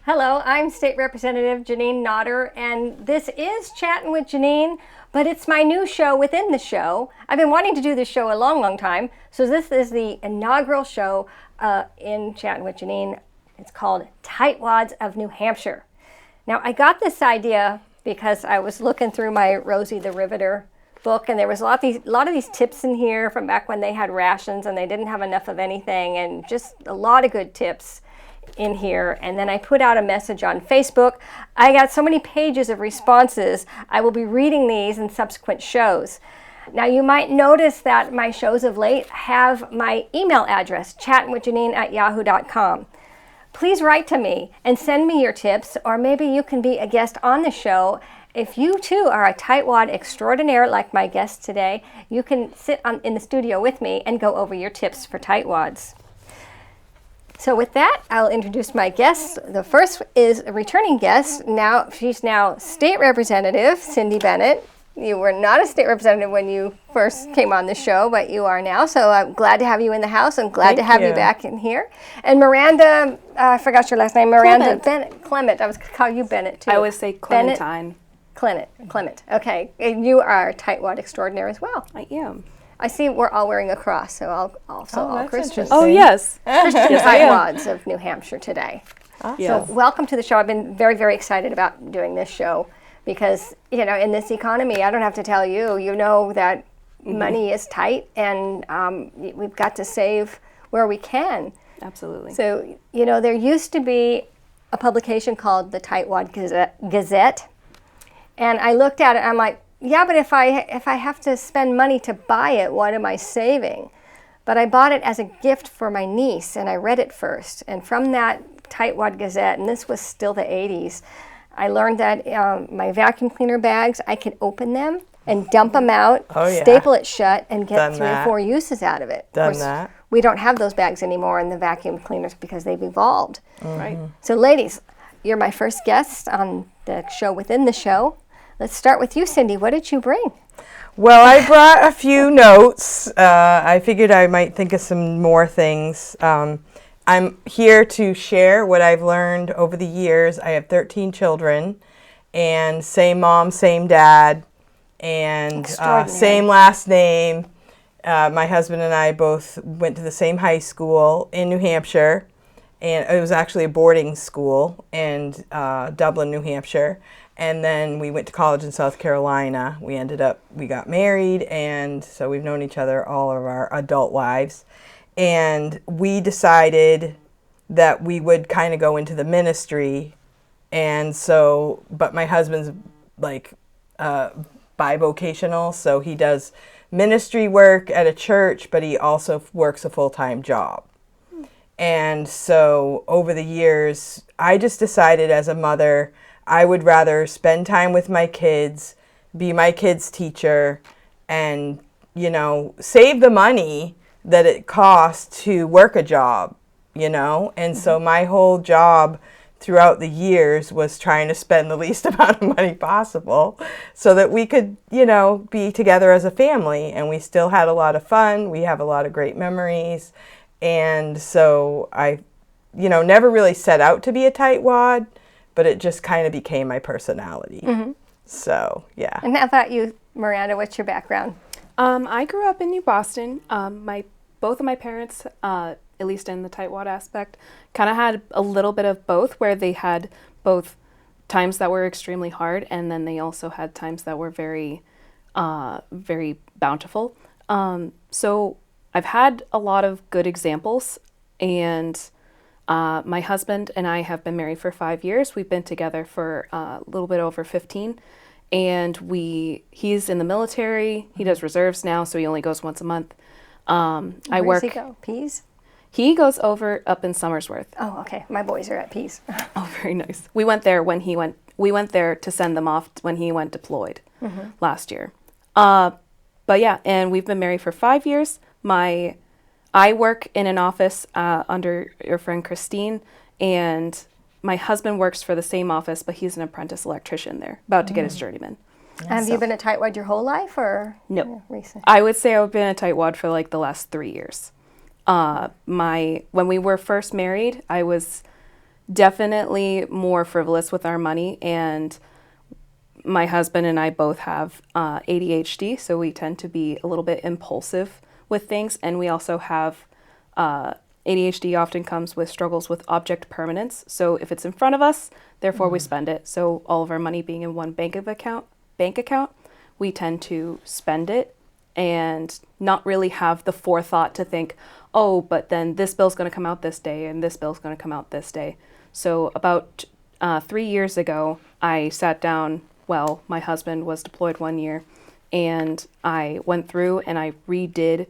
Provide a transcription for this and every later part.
Hello, I'm State Representative Janine Nodder, and this is Chattin' with Janine, but it's my new show within the show. I've been wanting to do this show a long, long time, so this is the inaugural show in Chattin' with Janine. It's called Tightwads of New Hampshire. Now, I got this idea because I was looking through my Rosie the Riveter book, and there was a lot of these tips in here from back when they had rations and they didn't have enough of anything, and just a lot of good tips in here. And then I put out a message on Facebook. I got so many pages of responses. I will be reading these in subsequent shows. Now, you might notice that my shows of late have my email address, chattinwithjeanine@yahoo.com. Please write to me and send me your tips, or maybe you can be a guest on the show. If you too are a tightwad extraordinaire like my guest today, you can sit in the studio with me and go over your tips for tightwads. So with that, I'll introduce my guests. The first is a returning guest. She's now State Representative Cindy Bennett. You were not a state representative when you first came on the show, but you are now. So I'm glad to have you in the House. I'm glad to have you back in here. And Miranda, I forgot your last name, Miranda Clement. I was going to call you Bennett too. I would say Clementine. Clement. Okay. And you are a tightwad extraordinaire as well. I am. I see we're all wearing a cross, so all Christians. Oh, yes. Christian Tightwads of New Hampshire today. Yes. So welcome to the show. I've been very, very excited about doing this show because, in this economy, I don't have to tell you, that money is tight, and we've got to save where we can. Absolutely. So, there used to be a publication called the Tightwad Gazette, and I looked at it, and I'm like, yeah, but if I have to spend money to buy it, what am I saving? But I bought it as a gift for my niece, and I read it first. And from that Tightwad Gazette, and this was still the 80s, I learned that my vacuum cleaner bags, I can open them and dump them out, staple it shut, and get 3 or 4 uses out of it. Done that. We don't have those bags anymore in the vacuum cleaners because they've evolved. Right. So ladies, you're my first guest on the show within the show. Let's start with you, Cindy. What did you bring? Well, I brought a few notes. I figured I might think of some more things. I'm here to share what I've learned over the years. I have 13 children, and same mom, same dad, and same last name. My husband and I both went to the same high school in New Hampshire, and it was actually a boarding school in Dublin, New Hampshire. And then we went to college in South Carolina. We got married, and so we've known each other all of our adult lives. And we decided that we would kind of go into the ministry. And so, but my husband's like bivocational, so he does ministry work at a church, but he also works a full-time job. And so over the years, I just decided as a mother, I would rather spend time with my kids, be my kids' teacher, and, save the money that it costs to work a job, And so my whole job throughout the years was trying to spend the least amount of money possible so that we could, be together as a family. And we still had a lot of fun. We have a lot of great memories. And so I, never really set out to be a tightwad, but it just kind of became my personality. Mm-hmm. So, yeah. And how about you, Miranda? What's your background? I grew up in New Boston. Both of my parents, at least in the tightwad aspect, kind of had a little bit of both, where they had both times that were extremely hard, and then they also had times that were very, very bountiful. So I've had a lot of good examples, and my husband and I have been married for 5 years. We've been together for a little bit over 15, and he's in the military. He does reserves now, so he only goes once a month. Where does he go? Pease? He goes up in Somersworth. Oh, okay. My boys are at Pease. Oh, very nice. We went there we went there to send them off when he went deployed last year. But yeah, and we've been married for 5 years. I work in an office under your friend Christine, and my husband works for the same office, but he's an apprentice electrician there, about to get his journeyman. Have you been a tightwad your whole life, or no? Recent? I would say I've been a tightwad for like the last 3 years. when we were first married, I was definitely more frivolous with our money, and my husband and I both have ADHD, so we tend to be a little bit impulsive with things, and we also have ADHD often comes with struggles with object permanence. So if it's in front of us, therefore we spend it. So all of our money being in one bank account, we tend to spend it and not really have the forethought to think, oh, but then this bill's going to come out this day and this bill's going to come out this day. So about 3 years ago, I sat down. Well, my husband was deployed 1 year, and I went through and I redid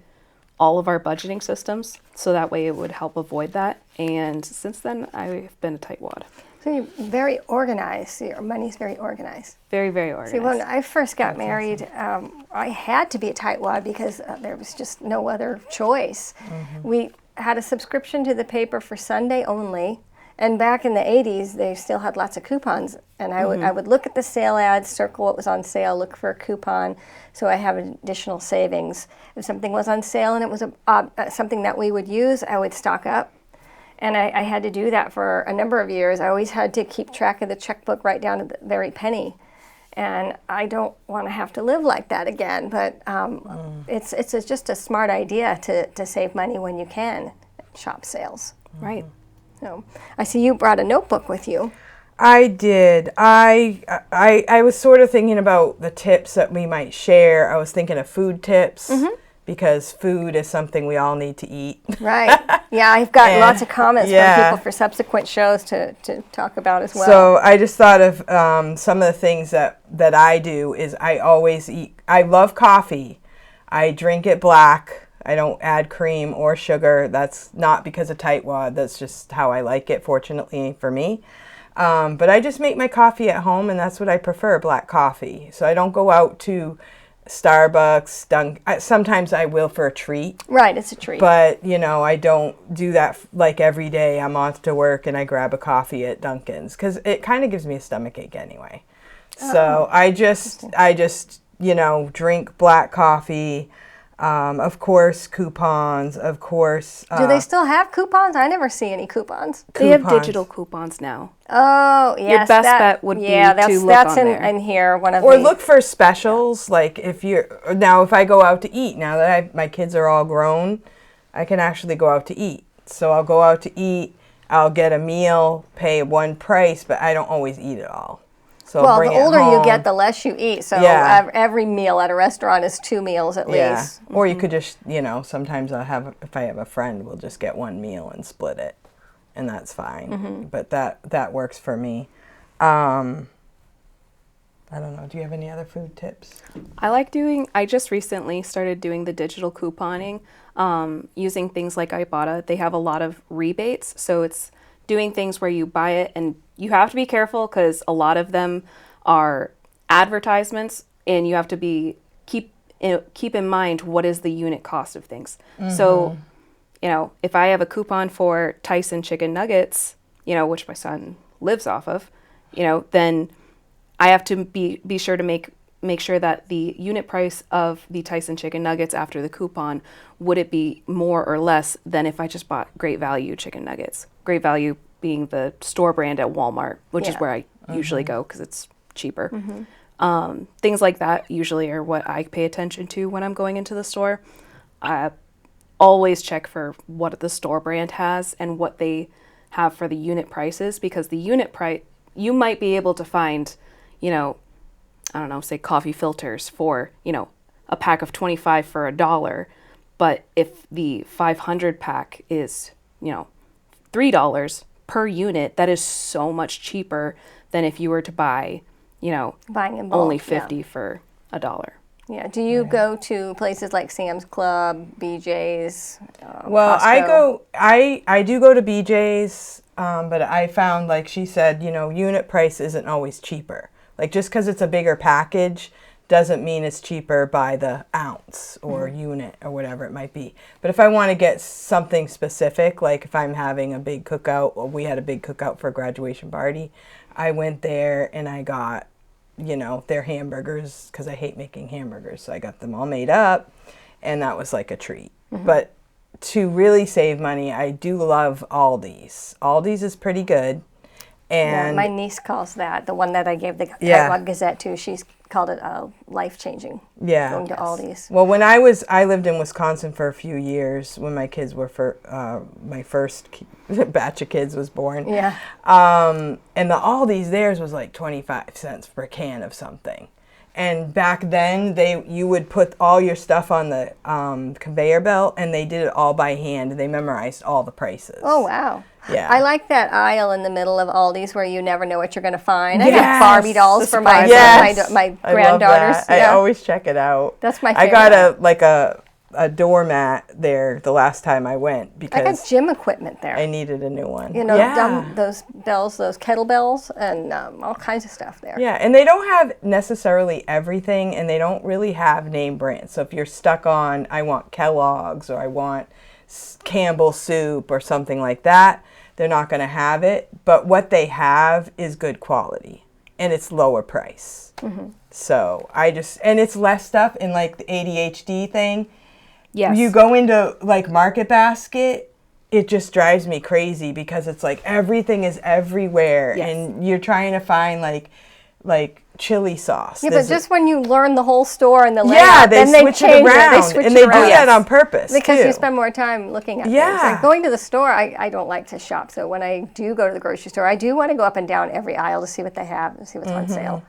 all of our budgeting systems so that way it would help avoid that. And since then, I've been a tightwad. So you're very organized. Your money's very organized. Very, very organized. See, when I first got married, I had to be a tightwad because there was just no other choice. We had a subscription to the paper for Sunday only. And back in the 80s, they still had lots of coupons. And I would look at the sale ads, circle what was on sale, look for a coupon, so I have additional savings. If something was on sale and it was something that we would use, I would stock up. And I had to do that for a number of years. I always had to keep track of the checkbook right down to the very penny. And I don't want to have to live like that again. But it's just a smart idea to save money when you can at shop sales. Right. So I see you brought a notebook with you. I did. I was sort of thinking about the tips that we might share. I was thinking of food tips because food is something we all need to eat. Right. Yeah, I've gotten lots of comments from people for subsequent shows to talk about as well. So I just thought of some of the things that I do is I always eat. I love coffee. I drink it black. I don't add cream or sugar. That's not because of tightwad. That's just how I like it, fortunately for me. But I just make my coffee at home, and that's what I prefer, black coffee. So I don't go out to Starbucks. Sometimes I will for a treat. Right, it's a treat. But, I don't do that like every day. I'm off to work and I grab a coffee at Dunkin's because it kind of gives me a stomachache anyway. So I just drink black coffee. Of course, coupons, of course. Do they still have coupons? I never see any coupons. They have digital coupons now. Oh, yes. Your best bet would be to look that's on there. in here. Or look for specials. Like if I go out to eat, now that my kids are all grown, I can actually go out to eat. So I'll go out to eat, I'll get a meal, pay one price, but I don't always eat it all. So well, the older you get, the less you eat. So every meal at a restaurant is 2 meals at least. Or you could just, sometimes if I have a friend, we'll just get one meal and split it, and that's fine. But that works for me. I don't know. Do you have any other food tips? I just recently started doing the digital couponing, using things like Ibotta. They have a lot of rebates, so it's doing things where you buy it, and you have to be careful because a lot of them are advertisements, and you have to keep in mind what is the unit cost of things. So, if I have a coupon for Tyson chicken nuggets, which my son lives off of, then I have to be sure to make sure that the unit price of the Tyson chicken nuggets after the coupon, would it be more or less than if I just bought Great Value chicken nuggets? Great Value being the store brand at Walmart, which is where I usually go because it's cheaper. Things like that usually are what I pay attention to when I'm going into the store. I always check for what the store brand has and what they have for the unit prices, because the unit price, you might be able to find, I don't know, say coffee filters for, a pack of 25 for $1. But if the 500 pack is, $3 per unit, that is so much cheaper than if you were to buy, buying in bulk, only 50 for $1. Yeah. Do you go to places like Sam's Club, BJ's? Well, Costco? I do go to BJ's, but I found, like she said, unit price isn't always cheaper. Like just because it's a bigger package doesn't mean it's cheaper by the ounce or unit or whatever it might be. But if I want to get something specific, like if I'm having a big cookout, well, we had a big cookout for a graduation party, I went there and I got, their hamburgers, because I hate making hamburgers. So I got them all made up, and that was like a treat. But to really save money, I do love Aldi's. Aldi's is pretty good. Yeah, And my niece calls that, the one that I gave the Yeah. Tightwad Gazette to, she's called it life-changing. yeah. Going to Aldi's. Well, when I lived in Wisconsin for a few years when my kids were my first batch of kids was born. Yeah. And the Aldi's theirs was like 25 cents per can of something. And back then, you would put all your stuff on the conveyor belt, and they did it all by hand. They memorized all the prices. Oh, wow. Yeah. I like that aisle in the middle of Aldi's where you never know what you're going to find. I got Yes. Barbie dolls for my Yes. my I love granddaughters. that. I Yeah. always check it out. That's my I got favorite. a doormat there the last time I went I got because gym equipment there. I needed a new one. You know, yeah. those bells, those kettlebells, and all kinds of stuff there. Yeah, and they don't have necessarily everything, and they don't really have name brands. So if you're stuck on, I want Kellogg's or I want Campbell soup or something like that, they're not going to have it. But what they have is good quality, and it's lower price. Mm-hmm. So and it's less stuff in like the ADHD thing. Yes. You go into like Market Basket, it just drives me crazy because it's like everything is everywhere, Yes. and you're trying to find like chili sauce. Yeah, but just when you learn the whole store and the layout, yeah, they then they switch change it around, They switch and it they around. do that on purpose Because too. you spend more time looking at things. Yeah. Like going to the store, I don't like to shop. So when I do go to the grocery store, I do want to go up and down every aisle to see what they have and see what's on sale.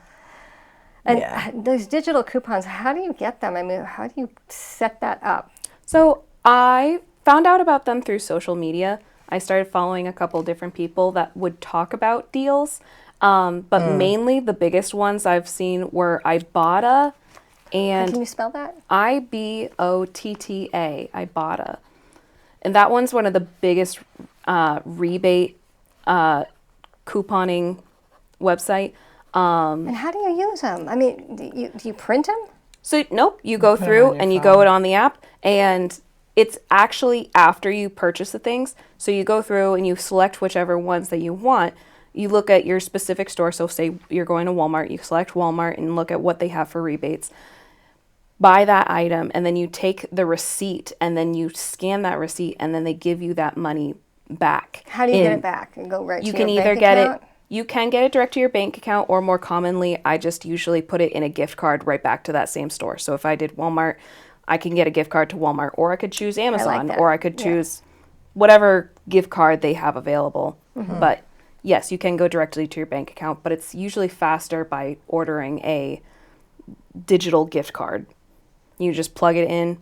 And Yeah. those digital coupons, how do you get them? I mean, how do you set that up? So I found out about them through social media. I started following a couple different people that would talk about deals. But mainly the biggest ones I've seen were Ibotta Can and you spell that? IBOTTA, Ibotta. And that one's one of the biggest rebate couponing website. And how do you use them? I mean, do you print them? So nope, you go put 'em through on your and you phone. go it on the app, and it's actually after you purchase the things. So you go through and you select whichever ones that you want. You look at your specific store. So say you're going to Walmart, you select Walmart and look at what they have for rebates. Buy that item, and then you take the receipt and then you scan that receipt, and then they give you that money back. How do you get it back? And go right You to can your either bank get account? it. You can get it direct to your bank account, or more commonly, I just usually put it in a gift card right back to that same store. So if I did Walmart, I can get a gift card to Walmart, or I could choose Amazon, that. or I could Yeah. choose whatever gift card they have available. But yes, you can go directly to your bank account, but it's usually faster by ordering a digital gift card. You just plug it in.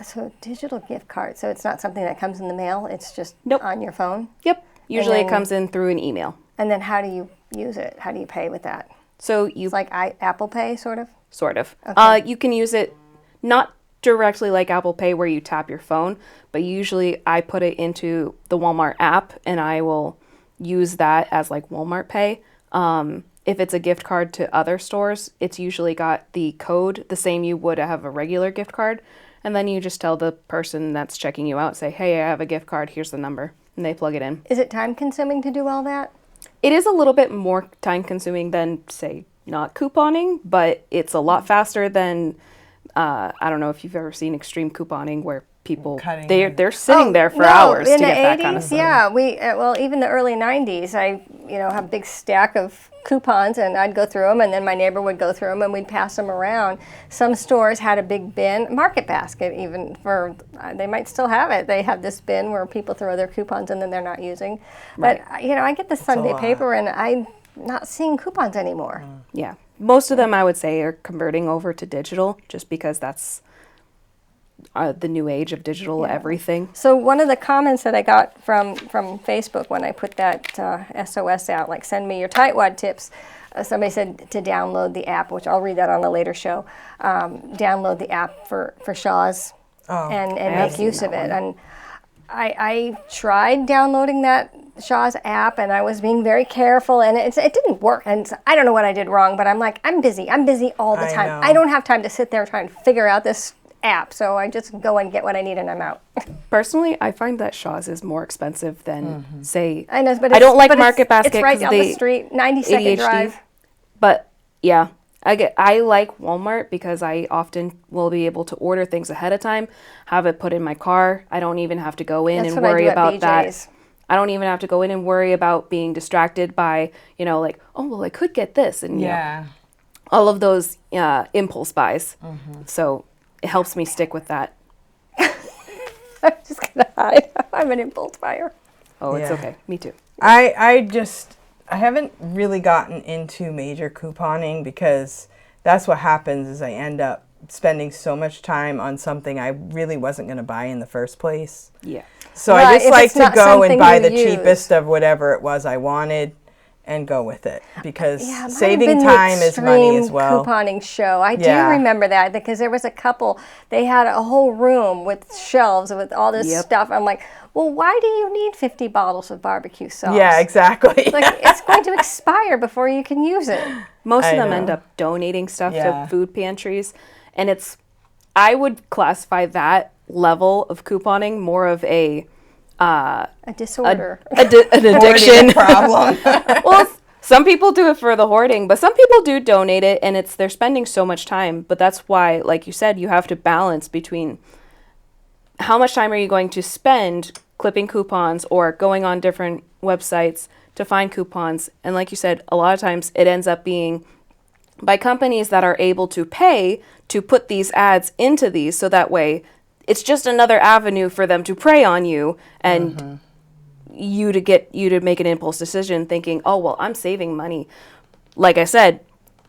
So digital gift card. So it's not something that comes in the mail. It's just Nope. on your phone. Yep. Usually it then- comes in through an email. And then how do you use it? How do you pay with that? So you It's like Apple Pay, sort of. sort of. Okay. You can use it not directly like Apple Pay where you tap your phone, but usually I put it into the Walmart app and I will use that as like Walmart Pay. If it's a gift card to other stores, it's usually got the code the same you would have a regular gift card. And then you just tell the person that's checking you out, say, hey, I have a gift card, here's the number. And they plug it in. Is it time consuming to do all that? It is a little bit more time consuming than, say, not couponing, but it's a lot faster than, I don't know if you've ever seen extreme couponing where people, Cutting. they're sitting there for no, hours to in get the that kind of 80s, stuff. yeah, we well even the early 90s. I have a big stack of coupons, and I'd go through them, and then my neighbor would go through them, and we'd pass them around. Some stores had a big bin, Market Basket, even for they might still have it. They have this bin where people throw their coupons in, and they're not using. But I get the Sunday lot. paper, and I'm not seeing coupons anymore. Yeah. Most of them, I would say, are converting over to digital just because that's the new age of digital everything. So one of the comments that I got from Facebook when I put that SOS out, like send me your tightwad tips, somebody said to download the app, which I'll read that on a later show. Download the app for Shaw's and have make seen use of that it. And I tried downloading that Shaw's app, and I was being very careful, and it didn't work. And I don't know what I did wrong, but I'm like, I'm busy all the I time. know. I don't have time to sit there trying to figure out this app, so I just go and get what I need, and I'm out. Personally, I find that Shaw's is more expensive than, say, I know, but I don't like but Market Basket It's right 'cause down the they street, 90-second ADHD. drive. But yeah, I like Walmart because I often will be able to order things ahead of time, have it put in my car. I don't even have to go in That's and what I worry do at about that. BJ's. I don't even have to go in and worry about being distracted by, like, oh, well, I could get this. And, all of those impulse buys. So it helps me stick with that. I'm just going to hide. I'm an impulse buyer. Oh, it's Yeah. okay. Me too. I haven't really gotten into major couponing because that's what happens is I end up spending so much time on something I really wasn't going to buy in the first place. Yeah. So Right, I just if like it's to not go and something buy you the use. cheapest of whatever it was I wanted and go with it because Yeah, it might have saving been the time is money as extreme well. couponing show. I Yeah. do remember that because there was a couple. They had a whole room with shelves with all this Yep. stuff. I'm like, well, why do you need 50 bottles of barbecue sauce? Yeah, exactly. Like it's going to expire before you can use it. Most of I them know. end up donating stuff Yeah. to food pantries. And I would classify that level of couponing more of a A disorder. an addiction. Problem. Well, some people do it for the hoarding, but some people do donate it, and they're spending so much time. But that's why, like you said, you have to balance between how much time are you going to spend clipping coupons or going on different websites to find coupons. And like you said, a lot of times it ends up being by companies that are able to pay to put these ads into these, so that way it's just another avenue for them to prey on you and you to make an impulse decision thinking, oh, well, I'm saving money. Like I said,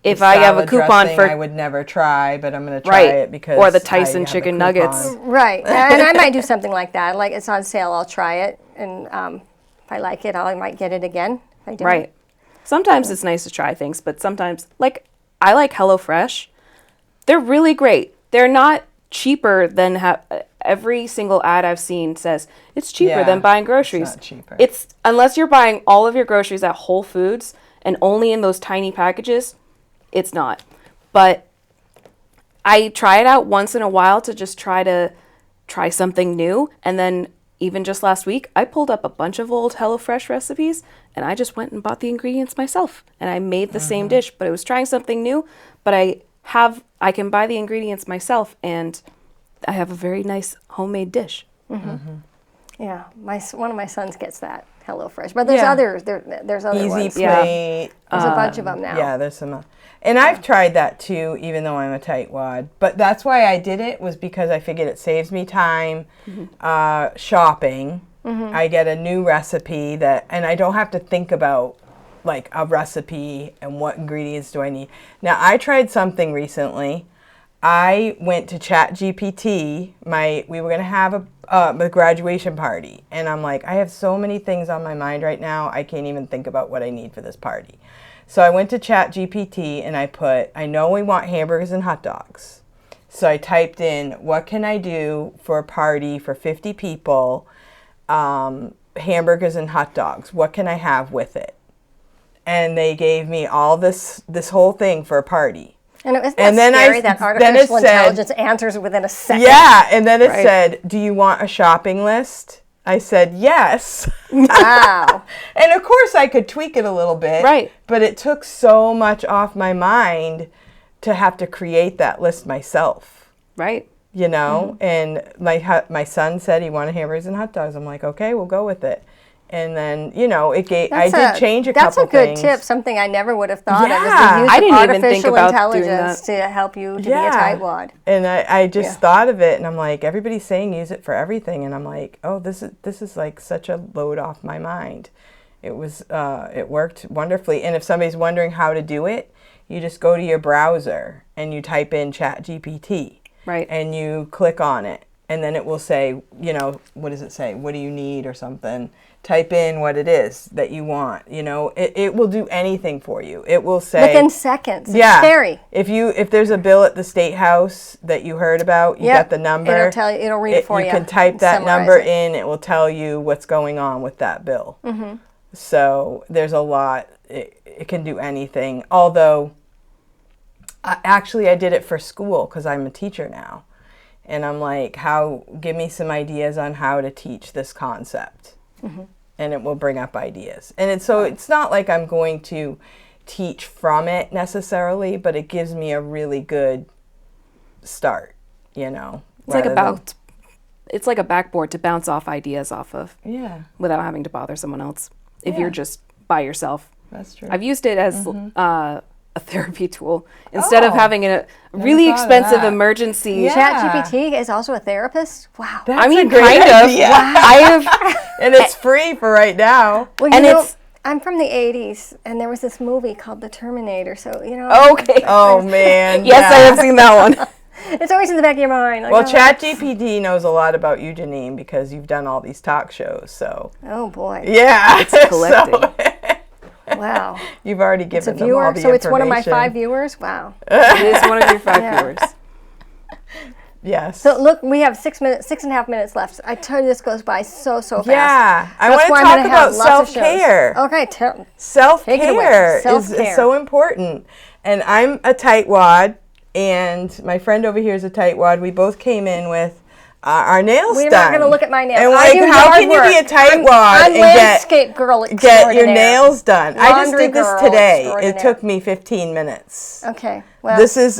if I have a Salad coupon dressing for I would never try, but I'm going to try it because or the I Tyson have a chicken coupon. nuggets. Right. And I might do something like that. Like it's on sale, I'll try it. And if I like it, I might get it again. If I don't. Right. Sometimes it's nice to try things, but sometimes, like, I like HelloFresh. They're really great. They're not cheaper than every single ad I've seen says it's cheaper Yeah, than buying groceries. it's not cheaper. It's unless you're buying all of your groceries at Whole Foods and only in those tiny packages, it's not. But I try it out once in a while to just try something new, and then even just last week, I pulled up a bunch of old HelloFresh recipes, and I just went and bought the ingredients myself, and I made the same dish. But I was trying something new, but I can buy the ingredients myself, and I have a very nice homemade dish. Yeah. One of my sons gets that HelloFresh. But there's Yeah. others. There's other Easy ones. Plate. There's a bunch of them now. Yeah, there's some. And I've tried that too, even though I'm a tightwad. But that's why I did it, was because I figured it saves me time shopping. I get a new recipe and I don't have to think about like a recipe and what ingredients do I need. Now, I tried something recently. I went to ChatGPT. We were going to have a graduation party. And I'm like, I have so many things on my mind right now. I can't even think about what I need for this party. So I went to ChatGPT and I know we want hamburgers and hot dogs. So I typed in, what can I do for a party for 50 people? Hamburgers and hot dogs. What can I have with it? And they gave me all this whole thing for a party. And it was And then scary that then it artificial said- intelligence answers within a second. Yeah, and then it Right. said, do you want a shopping list? I said, yes. Wow. And of course I could tweak it a little bit. Right. But it took so much off my mind to have to create that list myself, Right. you know? And my son said he wanted hamburgers and hot dogs. I'm like, okay, we'll go with it. And then, I did change a couple That's a good things. tip. Something I never would have thought of is Yeah. the use I of didn't even think artificial about doing intelligence that. to help you to be a tightwad. And I just Yeah. thought of it, and I'm like, everybody's saying use it for everything, and I'm like, oh, this is like such a load off my mind. It worked wonderfully. And if somebody's wondering how to do it, you just go to your browser and you type in ChatGPT. Right. And you click on it, and then it will say, what does it say? What do you need or something? Type in what it is that you want. It will do anything for you. It will say Within seconds. It's yeah. scary. If there's a bill at the State House that you heard about, you Yep. got the number. It'll read it for you. You can type and that summarize number it. in. It will tell you what's going on with that bill. So there's a lot. It can do anything. Although, actually, I did it for school because I'm a teacher now. And I'm like, give me some ideas on how to teach this concept. And it will bring up ideas. And it's not like I'm going to teach from it necessarily, but it gives me a really good start, you know. It's like a backboard to bounce off ideas off of. Yeah. Without having to bother someone else. If you're just by yourself. That's true. I've used it as a therapy tool instead of having a really expensive emergency. Yeah. ChatGPT is also a therapist. Wow. That's I mean, a great kind idea. of. I have, And it's free for right now. Well, and you know, it's I'm from the 80s, and there was this movie called The Terminator, so, you know. okay. Oh, man. Yes, I yeah. have seen that one. It's always in the back of your mind. Like, Well, oh, ChatGPT knows a lot about you, Janine, because you've done all these talk shows, so. Oh, boy. Yeah. It's collecting. Wow. You've already It's a given them all viewer, the so it's one of my information. 5 viewers? Wow. It is one of your 5 Yeah. viewers. Yes. So look, we have 6.5 minutes left. I tell you, this goes by so fast. Yeah. I That's want to why I'm talk gonna have about lots of shows. self-care. Okay, Take it away. Self-care is Self-care. so important. And I'm a tightwad, and my friend over here is a tightwad. We both came in with our nails We're done. not going to look at my nails. And I like, do how yard can you be a work. tightwad I'm and landscape girl get your extraordinaire. nails done? I just Laundry did this girl today. It extraordinaire. took me 15 minutes. Okay, well. This is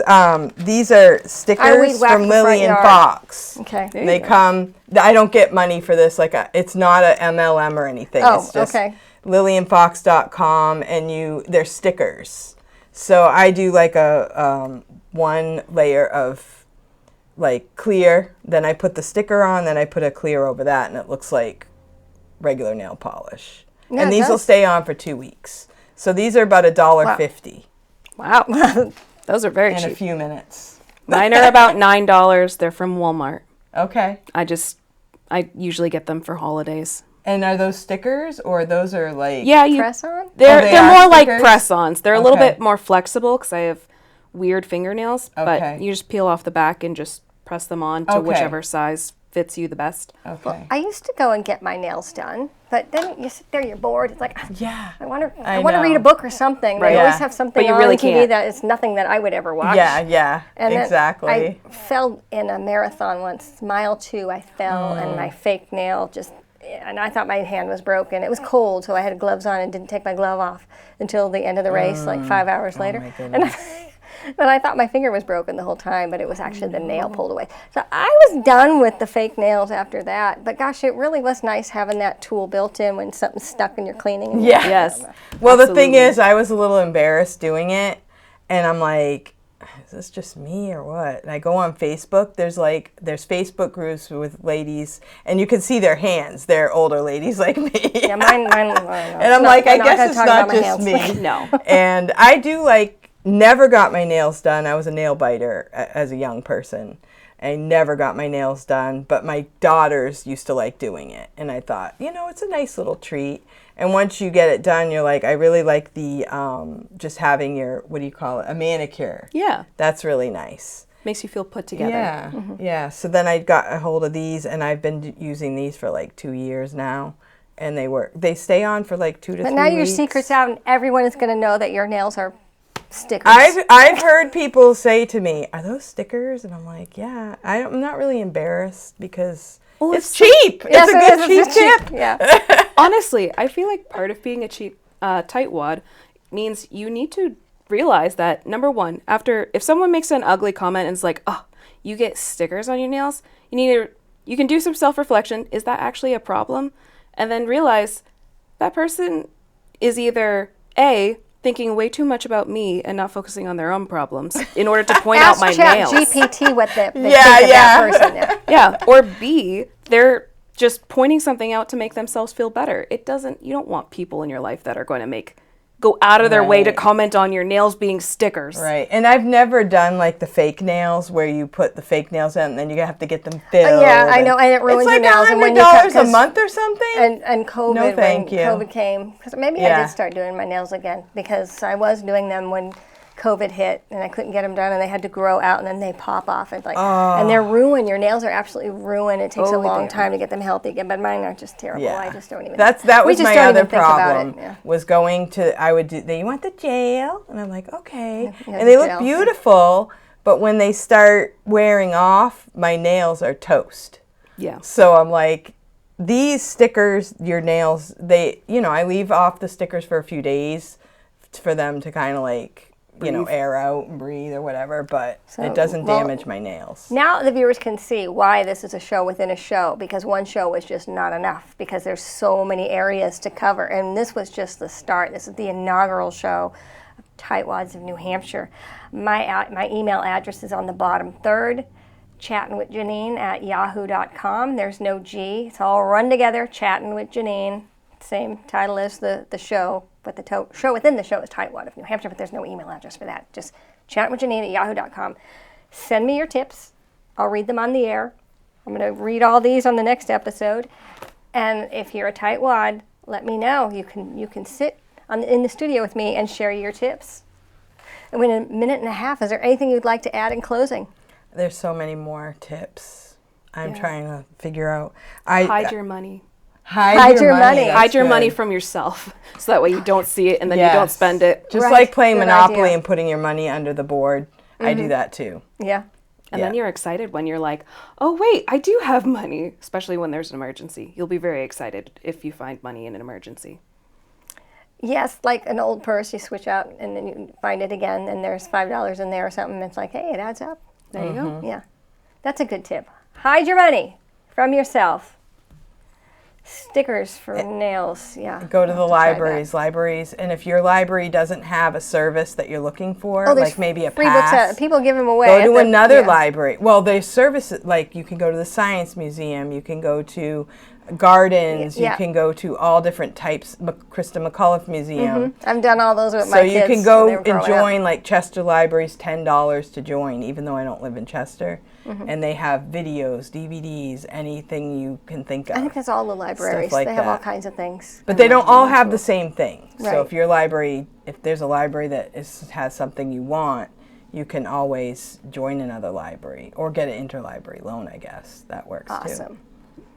these are weed stickers whack from the Lily front and yard. Fox. Okay. There you They go. come. I don't get money for this. It's not a MLM or anything. Oh, it's just okay. lilyandfox.com, and they're stickers. So I do like a one layer of like clear, then I put the sticker on, then I put a clear over that, and it looks like regular nail polish. Yeah, and it these will does. stay on for 2 weeks. So these are about $1.50 Wow. Those are very in a cheap. few minutes. Mine are about $9. They're from Walmart. Okay. I usually get them for holidays. And are those stickers, or those are like... Yeah, Press on? They're they they're are more like stickers? press-ons. They're a little Okay. bit more flexible because I have weird fingernails. Okay. But you just peel off the back and just press them on to Okay. whichever size fits you the best. Okay. I used to go and get my nails done, but then you sit there, you're bored. It's like, Yeah. I want I to read know. a book or something. They Right. always Yeah. have something But you on really TV can't. that is nothing that I would ever watch. Yeah, And then exactly. I fell in a marathon once, mile 2, I fell, and my fake nail and I thought my hand was broken. It was cold, so I had gloves on and didn't take my glove off until the end of the race, like 5 hours later. my And goodness. but I thought my finger was broken the whole time, but it was actually the nail pulled away. So I was done with the fake nails after that. But gosh, it really was nice having that tool built in when something's stuck and you're cleaning. And Yeah. Yes. Well, the thing Absolutely. is, I was a little embarrassed doing it, and I'm like, is this just me or what? And I go on Facebook. There's Facebook groups with ladies, and you can see their hands. They're older ladies like me. Yeah, mine And I'm like, I guess it's not just me. No. And I do never got my nails done. I was a nail biter as a young person. I never got my nails done, but my daughters used to like doing it. And I thought, it's a nice little treat. And once you get it done, you're like, I really like the, just having your, what do you call it? A manicure. Yeah. That's really nice. Makes you feel put together. Yeah. Yeah. So then I got a hold of these, and I've been using these for like 2 years now. And they work. They stay on for like 2 to 3 But now your weeks. secret's out, and everyone is going to know that your nails are stickers. I've heard people say to me, "Are those stickers?" And I'm like, "Yeah." I'm not really embarrassed because it's cheap. Yes, it's a it good is. cheap It's cheap. tip. Yeah. Honestly, I feel like part of being a cheap tightwad means you need to realize that, number one, if someone makes an ugly comment and is like, oh, you get stickers on your nails, you can do some self-reflection. Is that actually a problem? And then realize that person is either A, thinking way too much about me and not focusing on their own problems in order to point out my nails. GPT what they think of Yeah. that person. Yeah. Yeah, or B, they're just pointing something out to make themselves feel better. You don't want people in your life that are going to go out of their way to Right. comment on your nails being stickers. Right. And I've never done like the fake nails where you put the fake nails in and then you have to get them filled. Yeah, I know, and it ruins it's your like nails. And when $100 you a month or something. And COVID, No, thank when you. COVID came, because maybe I Yeah. did start doing my nails again because I was doing them when COVID hit and I couldn't get them done and they had to grow out and then they pop off. It's like, and they're ruined. Your nails are absolutely ruined. It takes a Oh, long they are. time to get them healthy again, but mine are just terrible. Yeah. I just don't even. That we was just my don't other even think about problem. it, yeah. Was going to you want the gel? And I'm like, okay. Yeah, and they the look gel. beautiful, but when they start wearing off, my nails are toast. Yeah. So I'm like, these stickers, your nails, I leave off the stickers for a few days for them to kind of like, you know, air out and breathe or whatever, but it doesn't damage my nails. Now the viewers can see why this is a show within a show, because one show was just not enough, because there's so many areas to cover, and this was just the start. This is the inaugural show of Tightwads of New Hampshire. My email address is on the bottom third, chattinwithjeanine@yahoo.com. There's no G. It's all run together, Chattin' with Janine. Same title as the show, but the show within the show is Tightwad of New Hampshire, but there's no email address for that. Just chattinwithjeanine@yahoo.com. Send me your tips. I'll read them on the air. I'm going to read all these on the next episode. And if you're a tightwad, let me know. You can sit in the studio with me and share your tips. And in a minute and a half, is there anything you'd like to add in closing? There's so many more tips. I'm trying to figure out. Hide your money. Hide your money. Hide your money from yourself, so that way you don't see it and then you don't spend it. Just like playing Monopoly and putting your money under the board. I do that too. Yeah. And then you're excited when you're like, oh, wait, I do have money, especially when there's an emergency. You'll be very excited if you find money in an emergency. Yes, like an old purse, you switch out and then you find it again and there's $5 in there or something. It's like, hey, it adds up. There you go. Yeah. That's a good tip. Hide your money from yourself. Stickers for nails, Go to the libraries, and if your library doesn't have a service that you're looking for, like maybe a free pass, books people give them away. Go to another library. Well, there's services, like you can go to the Science Museum, you can go to gardens, you can go to all different types, Krista McAuliffe Museum. I've done all those with my kids. So you can go and join, like Chester Library's $10 to join, even though I don't live in Chester. And they have videos, DVDs, anything you can think of. I think that's all the libraries. Like they have all kinds of things. But they don't all have the same thing. Right. So if there's a library that has something you want, you can always join another library or get an interlibrary loan, I guess. That works too. Awesome.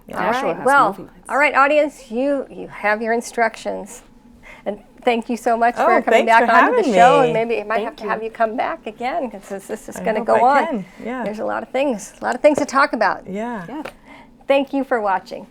Yeah. All right. Well, all right, audience, you have your instructions. And thank you so much for coming back onto the show. And maybe I might have to have you come back again, because this is going to go on. Yeah. There's a lot of things to talk about. Yeah. Thank you for watching.